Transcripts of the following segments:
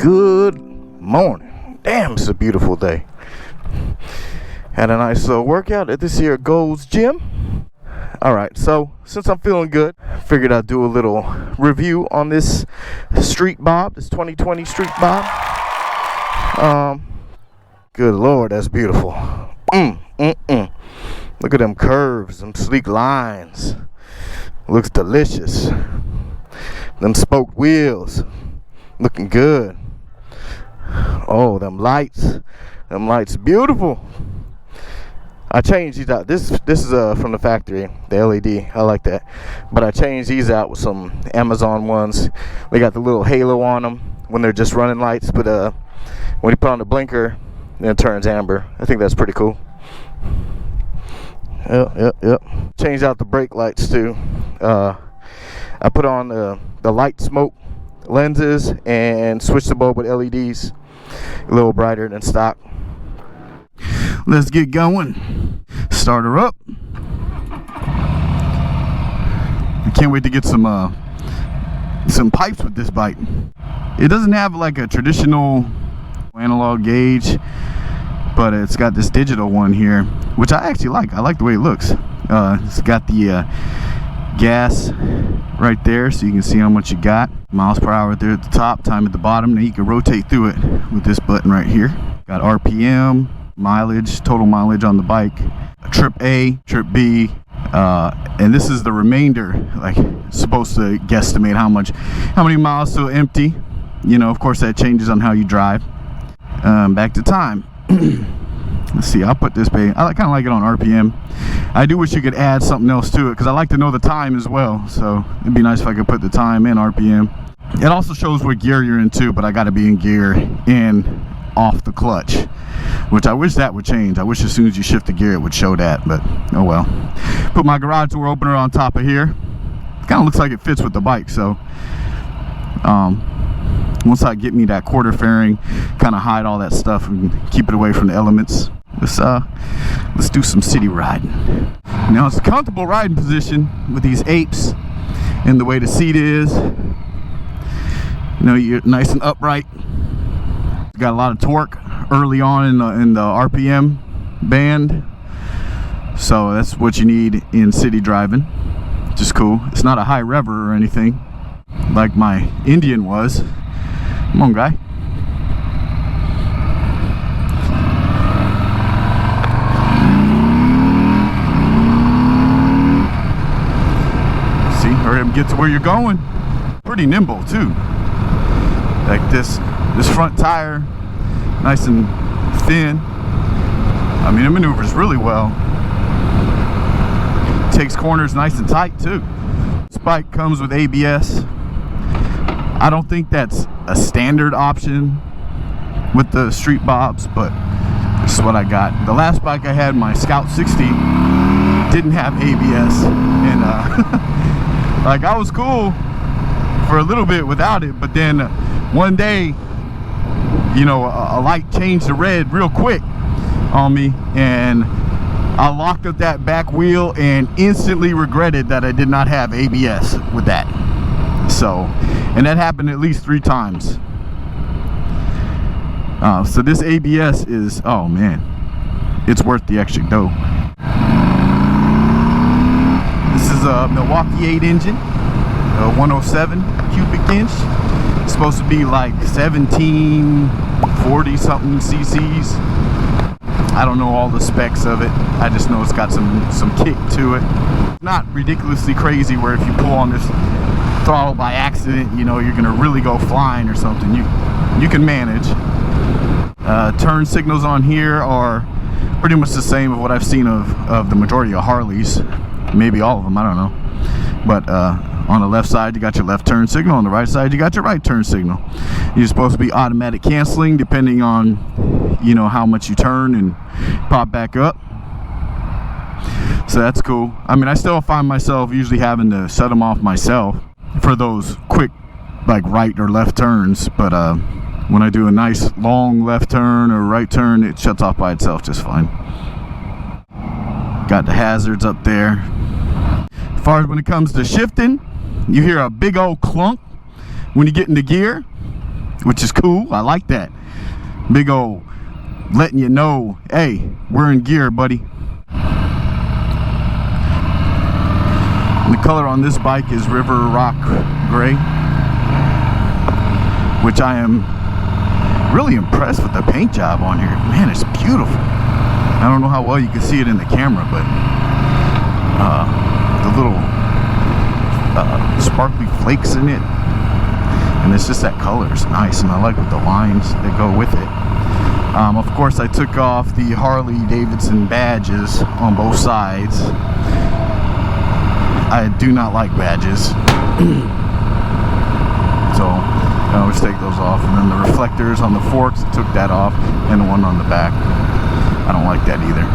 Good morning. Damn, it's a beautiful day. Had a nice little workout at this here Gold's Gym. Alright, so since I'm feeling good, figured I'd do a little review on this Street Bob, this 2020 Street Bob. Good Lord, that's beautiful. Look at them curves, them sleek lines. Looks delicious. Them spoked wheels, looking good. Oh, them lights beautiful. I changed these out. This is from the factory, the LED. I like that, but I changed these out with some Amazon ones. They got the little halo on them when they're just running lights, but when you put on the blinker, then it turns amber. I think that's pretty cool. Yep. Changed out the brake lights too. I put on the light smoke lenses and switched the bulb with LEDs, a little brighter than stock. Let's get going. Start her up. I can't wait to get some pipes with this bike. It doesn't have like a traditional analog gauge, but it's got this digital one here, which I actually like. I like the way it looks. It's got the gas right there, so you can see how much you got. Miles per hour there at the top, time at the bottom. Now you can rotate through it with this button right here. Got RPM, mileage, total mileage on the bike, trip A, trip B, and this is the remainder. Like, it's supposed to guesstimate how many miles to empty. You know, of course that changes on how you drive. Back to time. Let's see, I'll put this I kind of like it on RPM. I do wish you could add something else to it, because I like to know the time as well. So it'd be nice if I could put the time in RPM. It also shows what gear you're in too, but I got to be in gear in off the clutch, which I wish that would change. I wish as soon as you shift the gear it would show that, but oh well. Put my garage door opener on top of here. It kind of looks like it fits with the bike, so once I get me that quarter fairing, kind of hide all that stuff and keep it away from the elements. Let's do some city riding. Now it's a comfortable riding position with these apes and the way the seat is. You know, you're nice and upright. Got a lot of torque early on in the RPM band, so that's what you need in city driving. Just cool. It's not a high rever or anything like my Indian was. Come on, guy. See, hurry up and get to where you're going. Pretty nimble too. Like this front tire, nice and thin. I mean, it maneuvers really well. Takes corners nice and tight too. This bike comes with ABS. I don't think that's a standard option with the Street Bobs, but this is what I got. The last bike I had, my Scout 60, didn't have ABS, and like, I was cool for a little bit without it, but then one day, you know, a light changed to red real quick on me, and I locked up that back wheel and instantly regretted that I did not have ABS with that. So, and that happened at least 3 times. So this ABS is, oh man, it's worth the extra dough. This is a Milwaukee 8 engine, 107 cubic inch. It's supposed to be like 1740 something cc's. I don't know all the specs of it. I just know it's got some kick to it. Not ridiculously crazy where if you pull on this throttle by accident, you know, you're gonna really go flying or something. You can manage. Turn signals on here are pretty much the same of what I've seen of the majority of Harleys, maybe all of them, I don't know. But on the left side you got your left turn signal, on the right side you got your right turn signal. You're supposed to be automatic canceling depending on, you know, how much you turn and pop back up. So that's cool. I mean, I still find myself usually having to shut them off myself for those quick, like, right or left turns, but when I do a nice long left turn or right turn, it shuts off by itself just fine. Got the hazards up there. As far as when it comes to shifting, you hear a big old clunk when you get into gear. which is cool. I like that. Big old letting you know, hey, we're in gear, buddy. And the color on this bike is River Rock Gray, which I am really impressed with the paint job on here. Man, it's beautiful. I don't know how well you can see it in the camera, but the little sparkly flakes in it, and it's just that color is nice, and I like with the lines that go with it. Of course, I took off the Harley Davidson badges on both sides. I do not like badges, so I always take those off. And then the reflectors on the forks, I took that off, and the one on the back, I don't like that either.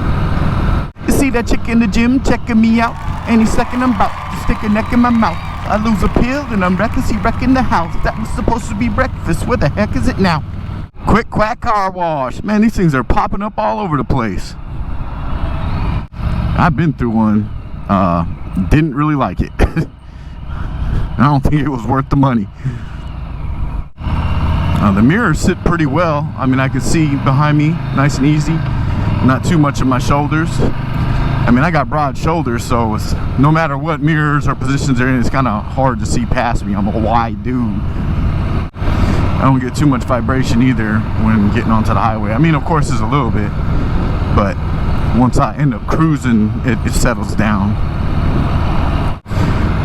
You see that chick in the gym checking me out? Any second I'm about to stick a neck in my mouth. I lose a pill and I'm reckless, he wrecking the house. That was supposed to be breakfast, where the heck is it now? Quick Quack Car Wash. Man, these things are popping up all over the place. I've been through one. Didn't really like it. I don't think it was worth the money. The mirrors sit pretty well. I mean, I can see behind me nice and easy. Not too much of my shoulders. I mean, I got broad shoulders, so it's, no matter what mirrors or positions they're in, it's kind of hard to see past me. I'm a wide dude. I don't get too much vibration either when getting onto the highway. I mean, of course, there's a little bit, but once I end up cruising, it settles down.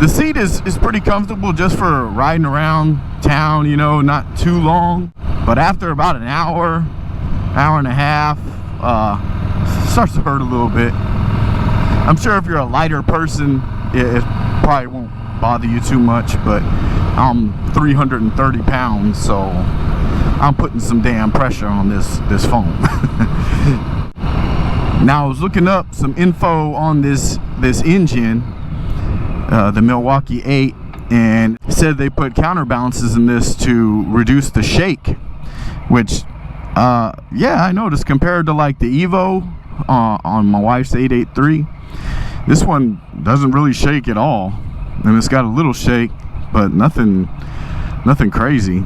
The seat is pretty comfortable just for riding around town, you know, not too long. But after about an hour, hour and a half, it starts to hurt a little bit. I'm sure if you're a lighter person, it probably won't bother you too much, but I'm 330 pounds, so I'm putting some damn pressure on this foam. Now I was looking up some info on this engine, the Milwaukee 8, and said they put counterbalances in this to reduce the shake, which yeah, I noticed compared to like the Evo on my wife's 883, this one doesn't really shake at all, and it's got a little shake, but nothing crazy.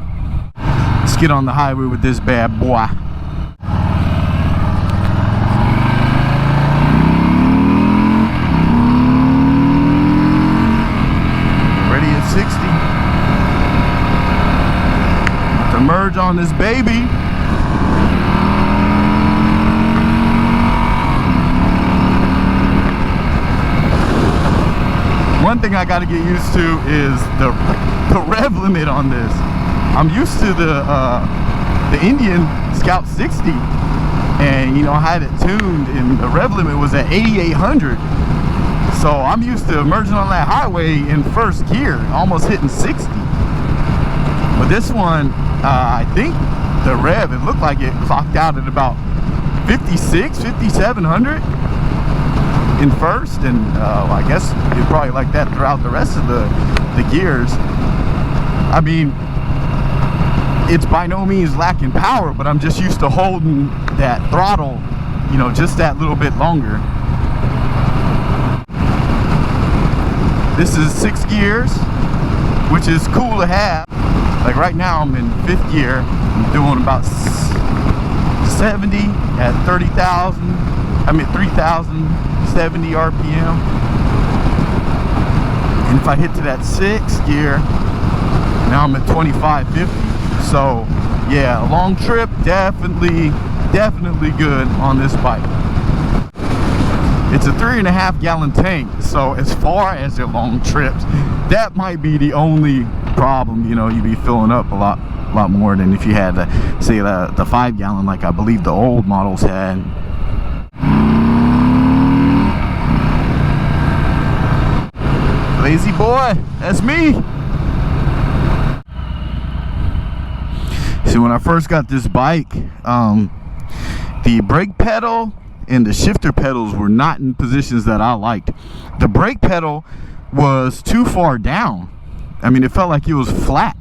Let's get on the highway with this bad boy. Ready at 60. To merge on this baby. One thing I got to get used to is the rev limit on this. I'm used to the Indian Scout 60, and you know, I had it tuned, and the rev limit was at 8,800. So I'm used to merging on that highway in first gear, almost hitting 60. But this one, I think the rev, it looked like it clocked out at about 56, 5,700. in first, and I guess you'd probably like that throughout the rest of the gears. I mean, it's by no means lacking power, but I'm just used to holding that throttle, you know, just that little bit longer. This is 6 gears, which is cool to have. Like right now I'm in 5th gear. I'm doing about 70 at 30,000. I'm at 3,070 RPM. And if I hit to that 6th gear, now I'm at 2550. So yeah, a long trip, definitely good on this bike. It's a 3.5 gallon tank, so as far as your long trips, that might be the only problem. You know, you'd be filling up a lot more than if you had say the 5 gallon like I believe the old models had. Lazy boy, that's me. See, when I first got this bike, the brake pedal and the shifter pedals were not in positions that I liked. The brake pedal was too far down. I mean, it felt like it was flat,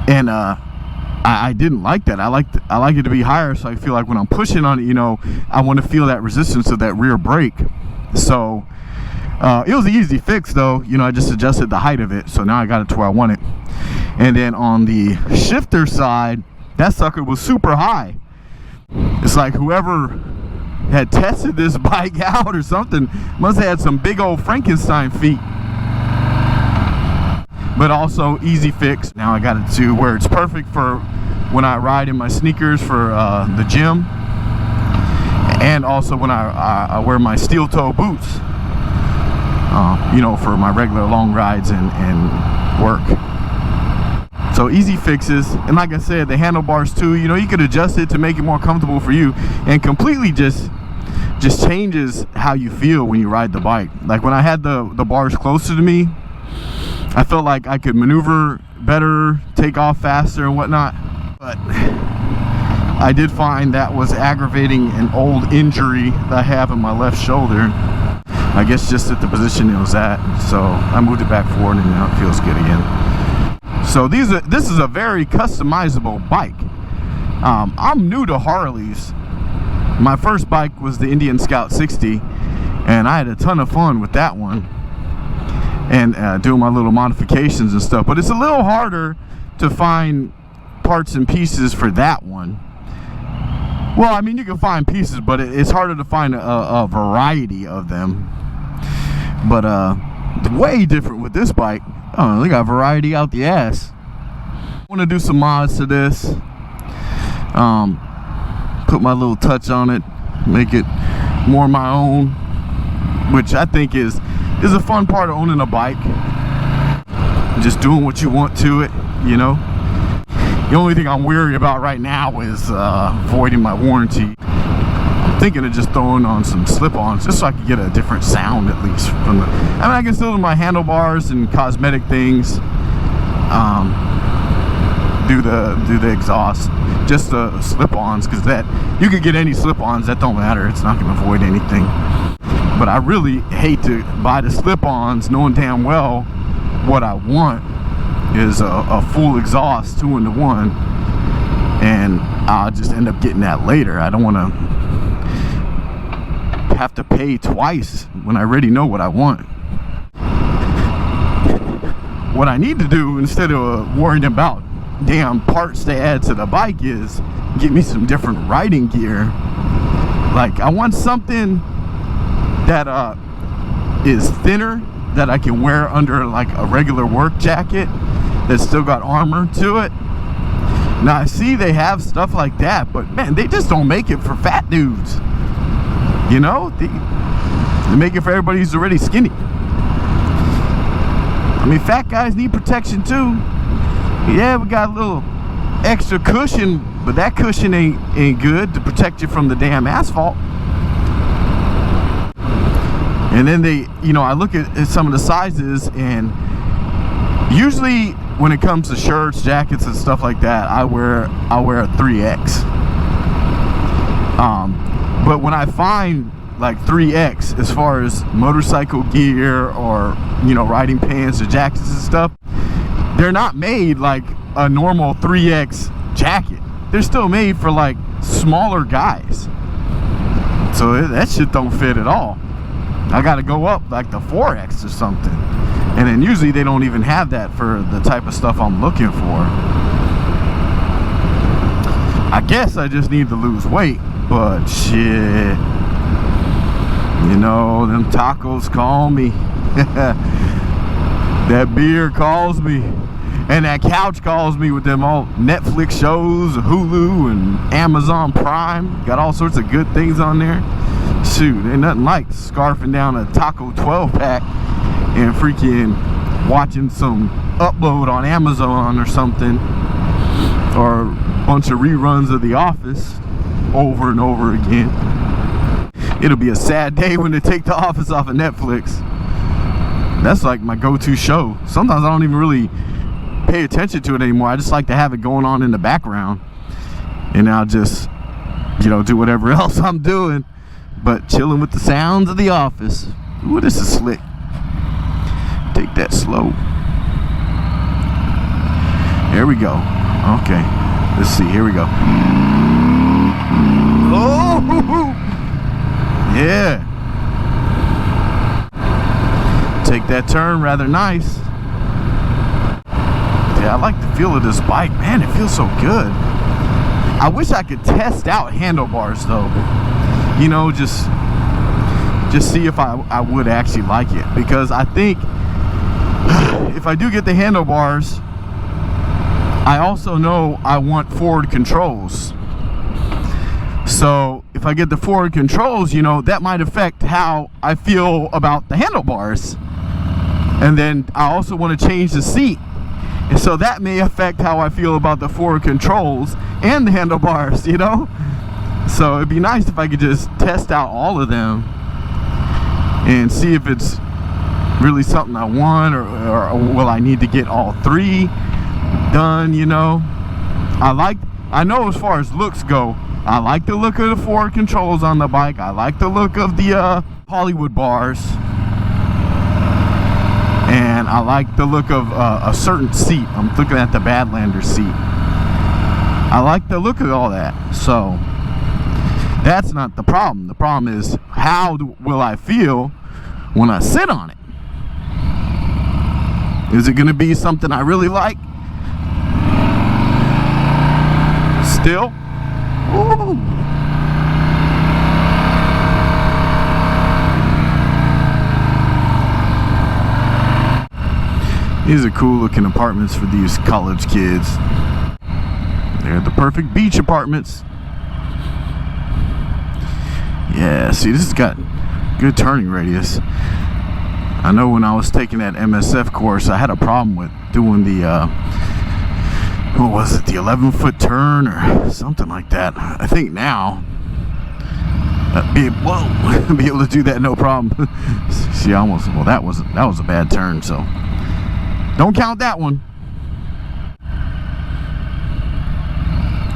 and I didn't like that. I like it to be higher, so I feel like when I'm pushing on it, you know, I want to feel that resistance of that rear brake. So it was an easy fix, though. You know, I just adjusted the height of it, so now I got it to where I want it. And then on the shifter side, that sucker was super high. It's like whoever had tested this bike out or something must have had some big old Frankenstein feet. But also easy fix. Now I got it to where it's perfect for when I ride in my sneakers for the gym, and also when I wear my steel toe boots, you know, for my regular long rides and work. So easy fixes. And like I said, the handlebars too, you know, you could adjust it to make it more comfortable for you, and completely just changes how you feel when you ride the bike. Like when I had the bars closer to me, I felt like I could maneuver better, take off faster and whatnot. But I did find that was aggravating an old injury that I have in my left shoulder. I guess just at the position it was at. So I moved it back forward and now it feels good again. So this is a very customizable bike. I'm new to Harleys. My first bike was the Indian Scout 60, and I had a ton of fun with that one, and doing my little modifications and stuff. But it's a little harder to find parts and pieces for that one. Well, I mean, you can find pieces, but it's harder to find a variety of them. But way different with this bike. Oh, they got variety out the ass. I want to do some mods to this. Put my little touch on it, make it more my own, which I think is a fun part of owning a bike. Just doing what you want to it, you know. The only thing I'm weary about right now is voiding my warranty. I'm thinking of just throwing on some slip-ons just so I can get a different sound, at least from the. I mean, I can still do my handlebars and cosmetic things. Do the exhaust, just the slip-ons, because that you could get any slip-ons, that don't matter, it's not going to avoid anything. But I really hate to buy the slip-ons knowing damn well what I want is a full exhaust 2-in-1, and I'll just end up getting that later. I don't want to have to pay twice when I already know what I want. What I need to do, instead of worrying about damn parts to add to the bike, is get me some different riding gear. Like, I want something that is thinner, that I can wear under like a regular work jacket that's still got armor to it. Now I see they have stuff like that, but man, they just don't make it for fat dudes, you know. They make it for everybody who's already skinny. I mean, fat guys need protection too. Yeah, we got a little extra cushion, but that cushion ain't good to protect you from the damn asphalt. And then they, you know, I look at some of the sizes, and usually when it comes to shirts, jackets, and stuff like that, I wear a 3X. But when I find like 3X as far as motorcycle gear or, you know, riding pants or jackets and stuff, they're not made like a normal 3X jacket. They're still made for like smaller guys. So that shit don't fit at all. I gotta go up like the 4X or something. And then usually they don't even have that for the type of stuff I'm looking for. I guess I just need to lose weight, but shit. You know, them tacos call me. That beer calls me. And that couch calls me with them all Netflix shows, Hulu and Amazon Prime. Got all sorts of good things on there. Shoot, ain't nothing like scarfing down a Taco 12-pack and freaking watching some upload on Amazon or something, or a bunch of reruns of The Office over and over again. It'll be a sad day when they take The Office off of Netflix. That's like my go-to show. Sometimes I don't even really pay attention to it anymore. I just like to have it going on in the background, and I'll just, you know, do whatever else I'm doing, but chilling with the sounds of The Office. Ooh, this is slick. Take that slow. There we go. Okay, let's see. Here we go. Oh, yeah. Take that turn rather nice. Yeah, I like the feel of this bike, man. It feels so good. I wish I could test out handlebars though. You know, just see if I would actually like it, because I think if I do get the handlebars, I also know I want forward controls. So if I get the forward controls, you know, that might affect how I feel about the handlebars. And then I also want to change the seat, and so that may affect how I feel about the forward controls and the handlebars, you know. So it'd be nice if I could just test out all of them and see if it's really something I want, or will I need to get all three done, you know. I know as far as looks go, I like the look of the forward controls on the bike. I like the look of the Hollywood bars. And I like the look of a certain seat. I'm looking at the Badlander seat. I like the look of all that. So that's not the problem. The problem is, how will I feel when I sit on it? Is it going to be something I really like? Still? Ooh. These are cool looking apartments for these college kids. They're the perfect beach apartments. Yeah, see, this has got good turning radius. I know when I was taking that MSF course, I had a problem with doing the what was it, the 11-foot turn or something like that. I think now be able to do that no problem. See, almost, well, that was a bad turn, so don't count that one.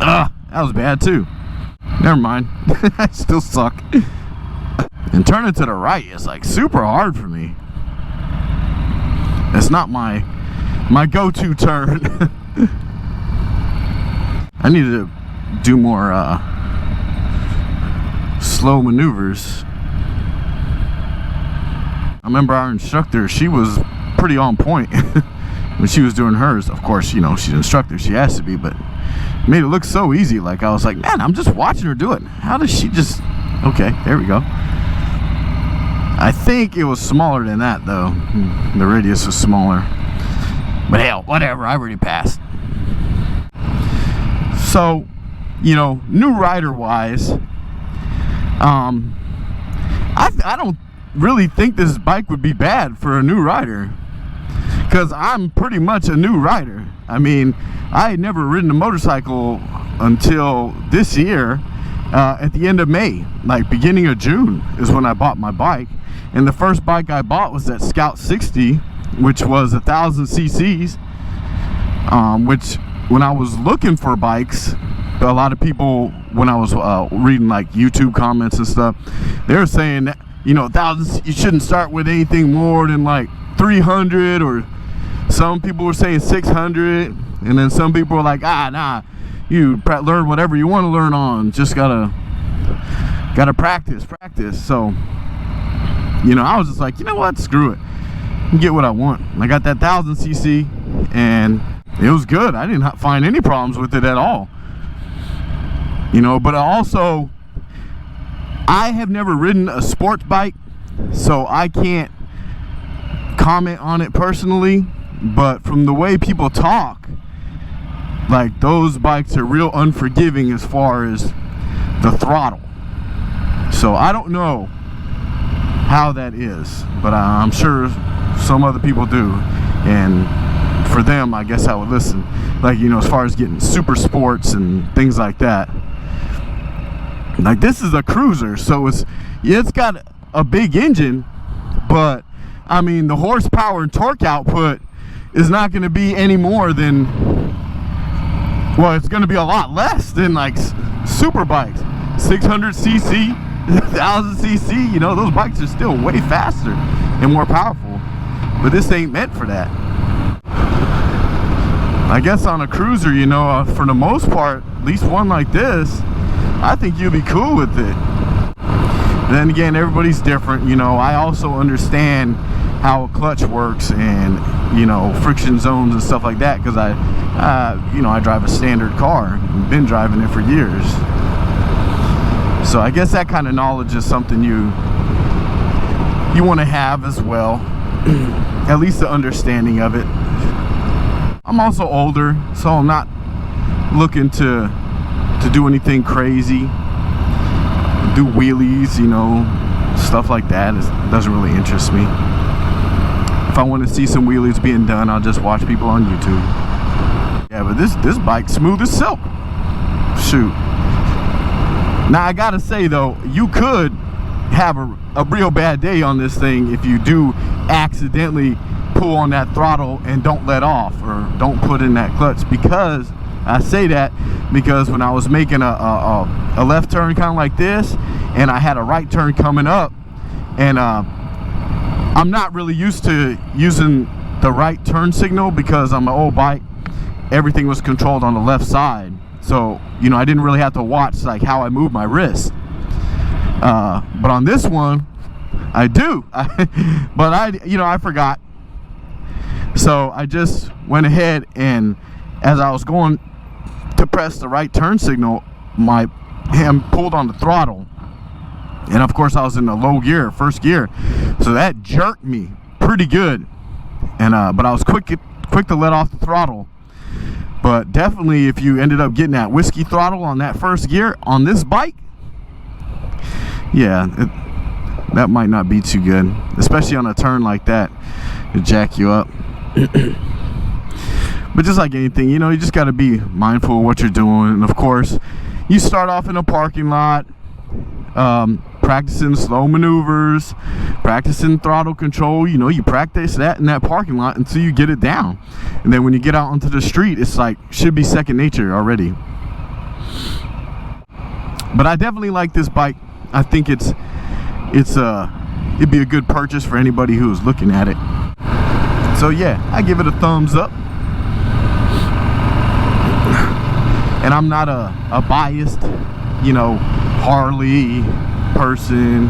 That was bad too. Never mind. I still suck. And turning to the right is like super hard for me. It's not my go-to turn. I need to do more slow maneuvers. I remember our instructor, she was pretty on point when she was doing hers. Of course, you know, she's an instructor, she has to be, but it made it look so easy. Like, I was like, man, I'm just watching her do it. How does she just... Okay, there we go. I think it was smaller than that, though. The radius was smaller. But hell, whatever, I already passed. So, you know, new rider wise, I don't really think this bike would be bad for a new rider, because I'm pretty much a new rider. I mean, I had never ridden a motorcycle until this year, at the end of May, like beginning of June is when I bought my bike. And the first bike I bought was that Scout 60, which was 1,000 cc's, which when I was looking for bikes, a lot of people, when I was reading like YouTube comments and stuff, they were saying that, you know, 1,000, you shouldn't start with anything more than like 300, or some people were saying 600, and then some people were like, nah, you learn whatever you want to learn on, just gotta practice. So, you know, I was just like, you know what, screw it, get what I want. I got that 1,000 cc, and it was good. I didn't find any problems with it at all, you know. But also, I have never ridden a sports bike, so I can't comment on it personally. But from the way people talk, like, those bikes are real unforgiving as far as the throttle. So I don't know how that is, but I'm sure some other people do, and for them, I guess I would listen. Like, you know, as far as getting super sports and things like that. Like, this is a cruiser, so it's got a big engine, but I mean, the horsepower and torque output is not going to be any more than, well, it's going to be a lot less than like super bikes. 600 cc, 1,000 cc, you know, those bikes are still way faster and more powerful, but this ain't meant for that. I guess on a cruiser, you know, for the most part, at least one like this, I think you'll be cool with it. Then again, everybody's different, you know. I also understand how a clutch works and, you know, friction zones and stuff like that, because you know, I drive a standard car. I've been driving it for years. So I guess that kind of knowledge is something you want to have as well. At least the understanding of it. I'm also older, so I'm not looking to do anything crazy, do wheelies, you know, stuff like that. It doesn't really interest me. If I want to see some wheelies being done, I'll just watch people on YouTube. Yeah, but this bike's smooth as silk. Shoot. Now I gotta say though, you could have a real bad day on this thing if you do accidentally pull on that throttle and don't let off, or don't put in that clutch. Because I say that because when I was making a left turn kind of like this, and I had a right turn coming up, and I'm not really used to using the right turn signal because on my old bike everything was controlled on the left side. So, you know, I didn't really have to watch like how I move my wrist. But on this one, I do. But I forgot. So I just went ahead, and as I was going to press the right turn signal, my hand pulled on the throttle. And of course I was in the low gear, first gear. So that jerked me pretty good. And but I was quick to let off the throttle. But definitely if you ended up getting that whiskey throttle on that first gear on this bike, yeah, that might not be too good, especially on a turn like that. It'll jack you up. But just like anything, you know, you just got to be mindful of what you're doing. And of course, you start off in a parking lot, practicing slow maneuvers, practicing throttle control. You know, you practice that in that parking lot until you get it down. And then when you get out onto the street, it's like, should be second nature already. But I definitely like this bike. I think it'd be a good purchase for anybody who's looking at it. So yeah, I give it a thumbs up. And I'm not a biased, you know, Harley person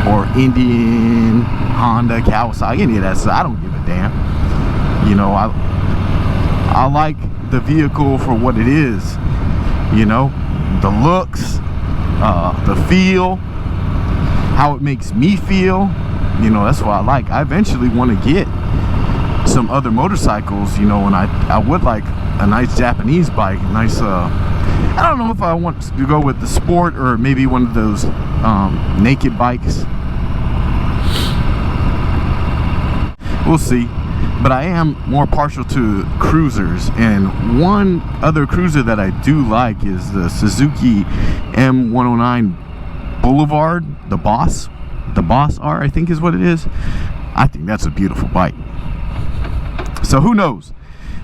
or Indian, Honda, Kawasaki, any of that stuff. I don't give a damn. You know, I like the vehicle for what it is. You know, the looks, the feel, how it makes me feel. You know, that's what I like. I eventually want to get some other motorcycles, you know, and I would like a nice Japanese bike, nice I don't know if I want to go with the sport or maybe one of those naked bikes. We'll see. But I am more partial to cruisers, and one other cruiser that I do like is the Suzuki M109 Boulevard, the Boss R, I think is what it is. I think that's a beautiful bike. So who knows,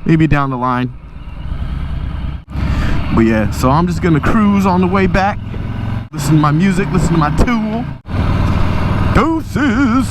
maybe down the line. But yeah, so I'm just gonna cruise on the way back, listen to my music, listen to my tool. Deuces.